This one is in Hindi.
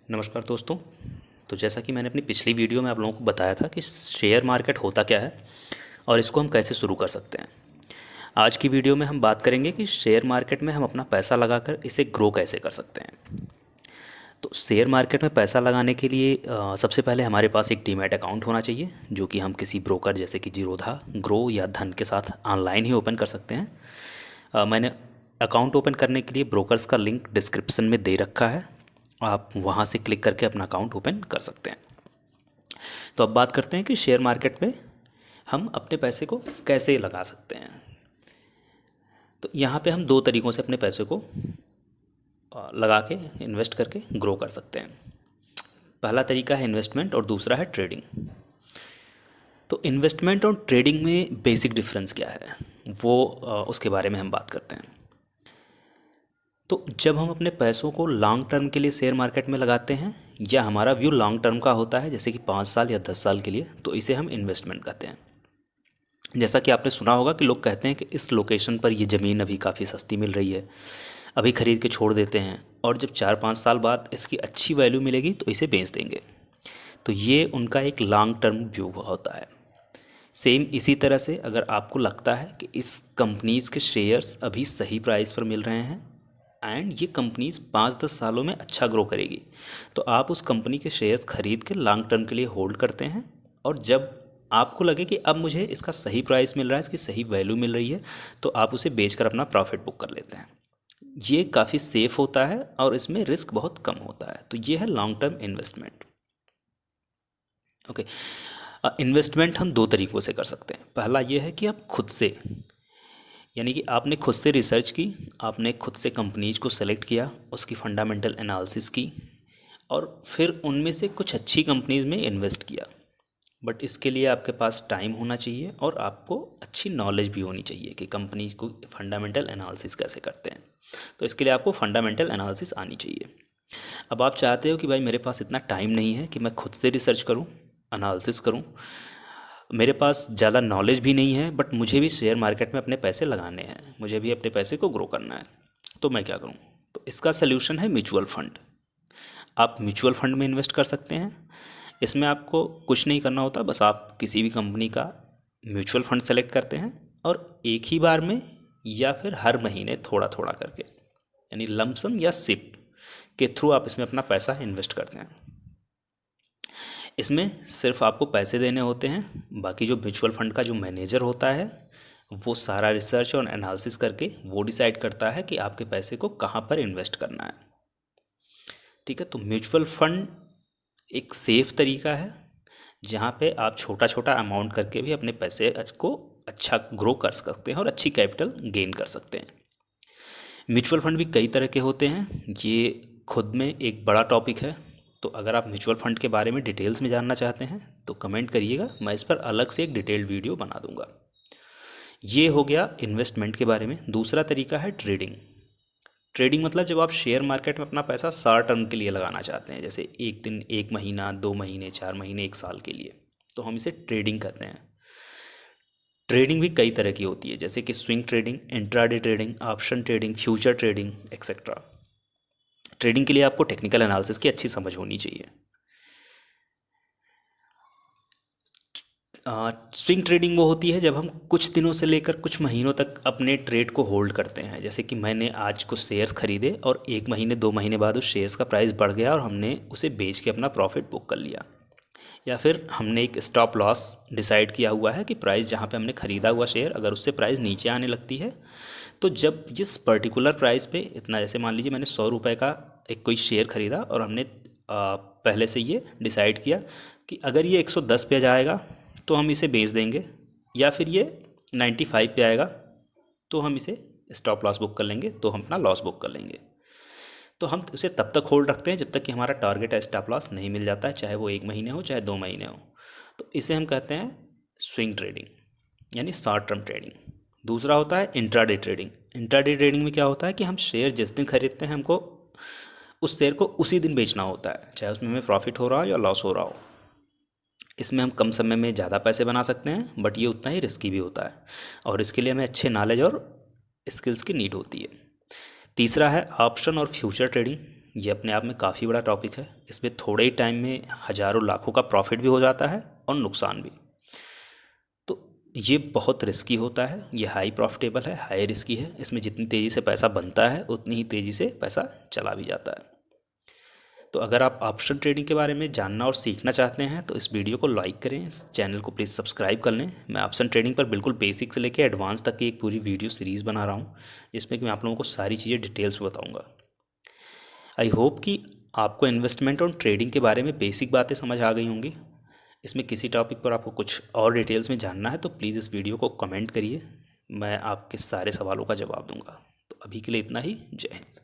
नमस्कार दोस्तों। तो जैसा कि मैंने अपनी पिछली वीडियो में आप लोगों को बताया था कि शेयर मार्केट होता क्या है और इसको हम कैसे शुरू कर सकते हैं। आज की वीडियो में हम बात करेंगे कि शेयर मार्केट में हम अपना पैसा लगाकर इसे ग्रो कैसे कर सकते हैं। तो शेयर मार्केट में पैसा लगाने के लिए सबसे पहले हमारे पास एक डीमैट अकाउंट होना चाहिए, जो कि हम किसी ब्रोकर जैसे कि जीरोधा, ग्रो या धन के साथ ऑनलाइन ही ओपन कर सकते हैं। मैंने अकाउंट ओपन करने के लिए ब्रोकर्स का लिंक डिस्क्रिप्शन में दे रखा है, आप वहाँ से क्लिक करके अपना अकाउंट ओपन कर सकते हैं। तो अब बात करते हैं कि शेयर मार्केट में हम अपने पैसे को कैसे लगा सकते हैं। तो यहाँ पे हम दो तरीक़ों से अपने पैसे को लगा के इन्वेस्ट करके ग्रो कर सकते हैं। पहला तरीका है इन्वेस्टमेंट और दूसरा है ट्रेडिंग। तो इन्वेस्टमेंट और ट्रेडिंग में बेसिक डिफरेंस क्या है वो उसके बारे में हम बात करते हैं। तो जब हम अपने पैसों को लॉन्ग टर्म के लिए शेयर मार्केट में लगाते हैं या हमारा व्यू लॉन्ग टर्म का होता है, जैसे कि 5 साल या 10 साल के लिए, तो इसे हम इन्वेस्टमेंट कहते हैं। जैसा कि आपने सुना होगा कि लोग कहते हैं कि इस लोकेशन पर ये ज़मीन अभी काफ़ी सस्ती मिल रही है, अभी ख़रीद के छोड़ देते हैं और जब 4-5 साल बाद इसकी अच्छी वैल्यू मिलेगी तो इसे बेच देंगे। तो ये उनका एक लॉन्ग टर्म व्यू होता है। सेम इसी तरह से अगर आपको लगता है कि इस कंपनीज़ के शेयर्स अभी सही प्राइस पर मिल रहे हैं एंड ये कंपनीज 5-10 सालों में अच्छा ग्रो करेगी, तो आप उस कंपनी के शेयर्स खरीद के लॉन्ग टर्म के लिए होल्ड करते हैं। और जब आपको लगे कि अब मुझे इसका सही प्राइस मिल रहा है, इसकी सही वैल्यू मिल रही है, तो आप उसे बेचकर अपना प्रॉफिट बुक कर लेते हैं। ये काफ़ी सेफ होता है और इसमें रिस्क बहुत कम होता है। तो ये है long term investment. Okay, investment हम दो तरीक़ों से कर सकते हैं। पहला ये है कि आप खुद से, यानी कि आपने खुद से रिसर्च की, आपने खुद से कंपनीज को सेलेक्ट किया, उसकी फंडामेंटल एनालिसिस की और फिर उनमें से कुछ अच्छी कंपनीज में इन्वेस्ट किया। बट इसके लिए आपके पास टाइम होना चाहिए और आपको अच्छी नॉलेज भी होनी चाहिए कि कंपनीज को फंडामेंटल एनालिसिस कैसे करते हैं। तो इसके लिए आपको फंडामेंटल एनालिसिस आनी चाहिए। अब आप चाहते हो कि भाई मेरे पास इतना टाइम नहीं है कि मैं खुद से रिसर्च करूं, एनालिसिस करूं, मेरे पास ज़्यादा नॉलेज भी नहीं है, बट मुझे भी शेयर मार्केट में अपने पैसे लगाने हैं, मुझे भी अपने पैसे को ग्रो करना है, तो मैं क्या करूं? तो इसका सल्यूशन है म्यूचुअल फ़ंड। आप म्यूचुअल फ़ंड में इन्वेस्ट कर सकते हैं। इसमें आपको कुछ नहीं करना होता, बस आप किसी भी कंपनी का म्यूचुअल फ़ंड सेलेक्ट करते हैं और एक ही बार में या फिर हर महीने थोड़ा थोड़ा करके, यानी लमसम या सिप के थ्रू आप इसमें अपना पैसा इन्वेस्ट करते हैं। इसमें सिर्फ आपको पैसे देने होते हैं, बाकी जो म्यूचुअल फंड का जो मैनेजर होता है वो सारा रिसर्च और एनालिसिस करके वो डिसाइड करता है कि आपके पैसे को कहाँ पर इन्वेस्ट करना है। ठीक है, तो म्यूचुअल फंड एक सेफ तरीका है जहाँ पे आप छोटा छोटा अमाउंट करके भी अपने पैसे को अच्छा ग्रो कर सकते हैं और अच्छी कैपिटल गेन कर सकते हैं। म्यूचुअल फंड भी कई तरह के होते हैं, ये खुद में एक बड़ा टॉपिक है। तो अगर आप म्यूचुअल फंड के बारे में डिटेल्स में जानना चाहते हैं तो कमेंट करिएगा, मैं इस पर अलग से एक डिटेल्ड वीडियो बना दूंगा। ये हो गया इन्वेस्टमेंट के बारे में। दूसरा तरीका है ट्रेडिंग। ट्रेडिंग मतलब जब आप शेयर मार्केट में अपना पैसा शॉर्ट टर्म के लिए लगाना चाहते हैं, जैसे एक दिन, 1 महीना, 2 महीने, 4 महीने, 1 साल के लिए, तो हम इसे ट्रेडिंग कहते हैं। ट्रेडिंग भी कई तरह की होती है, जैसे कि swing trading, intraday trading, option trading, future trading etcetera. Trading के लिए आपको टेक्निकल एनालिसिस की अच्छी समझ होनी चाहिए। स्विंग ट्रेडिंग वो होती है जब हम कुछ दिनों से लेकर कुछ महीनों तक अपने ट्रेड को होल्ड करते हैं, जैसे कि मैंने आज कुछ शेयर्स खरीदे और 1 महीने 2 महीने बाद उस शेयर्स का प्राइस बढ़ गया और हमने उसे बेच के अपना प्रॉफिट बुक कर लिया। या फिर हमने एक स्टॉप लॉस डिसाइड किया हुआ है कि प्राइस जहाँ पे हमने ख़रीदा हुआ शेयर, अगर उससे प्राइस नीचे आने लगती है तो जब जिस पर्टिकुलर प्राइस पे इतना, जैसे मान लीजिए मैंने 100 रुपये का एक कोई शेयर ख़रीदा और हमने पहले से ये डिसाइड किया कि अगर ये 110 पे जाएगा तो हम इसे बेच देंगे, या फिर ये 95 पे आएगा तो हम इसे स्टॉप लॉस बुक कर लेंगे, तो हम अपना लॉस बुक कर लेंगे। तो हम उसे तब तक होल्ड रखते हैं जब तक कि हमारा टारगेट स्टॉप लॉस नहीं मिल जाता है, चाहे वो 1 महीने हो चाहे 2 महीने हो। तो इसे हम कहते हैं स्विंग ट्रेडिंग, यानी शॉर्ट टर्म ट्रेडिंग। दूसरा होता है इंट्राडे ट्रेडिंग। इंट्राडे ट्रेडिंग में क्या होता है कि हम शेयर जिस दिन खरीदते हैं, हमको उस शेयर को उसी दिन बेचना होता है, चाहे उसमें हमें प्रॉफिट हो रहा हो या लॉस हो रहा हो। इसमें हम कम समय में ज़्यादा पैसे बना सकते हैं, बट ये उतना ही रिस्की भी होता है और इसके लिए हमें अच्छे नॉलेज और स्किल्स की नीड होती है। तीसरा है ऑप्शन और फ्यूचर ट्रेडिंग। ये अपने आप में काफ़ी बड़ा टॉपिक है। इसमें थोड़े ही टाइम में हज़ारों लाखों का प्रॉफिट भी हो जाता है और नुकसान भी। तो ये बहुत रिस्की होता है, ये हाई प्रॉफिटेबल है, हाई रिस्की है। इसमें जितनी तेज़ी से पैसा बनता है उतनी ही तेज़ी से पैसा चला भी जाता है। तो अगर आप ऑप्शन ट्रेडिंग के बारे में जानना और सीखना चाहते हैं तो इस वीडियो को लाइक करें, इस चैनल को प्लीज़ सब्सक्राइब कर लें। मैं ऑप्शन ट्रेडिंग पर बिल्कुल बेसिक से लेकर एडवांस तक की एक पूरी वीडियो सीरीज़ बना रहा हूँ, जिसमें कि मैं आप लोगों को सारी चीज़ें डिटेल्स में बताऊँगा। आई होप कि आपको इन्वेस्टमेंट और ट्रेडिंग के बारे में बेसिक बातें समझ आ गई होंगी। इसमें किसी टॉपिक पर आपको कुछ और डिटेल्स में जानना है तो प्लीज़ इस वीडियो को कमेंट करिए, मैं आपके सारे सवालों का जवाब दूंगा। तो अभी के लिए इतना ही। जय हिंद।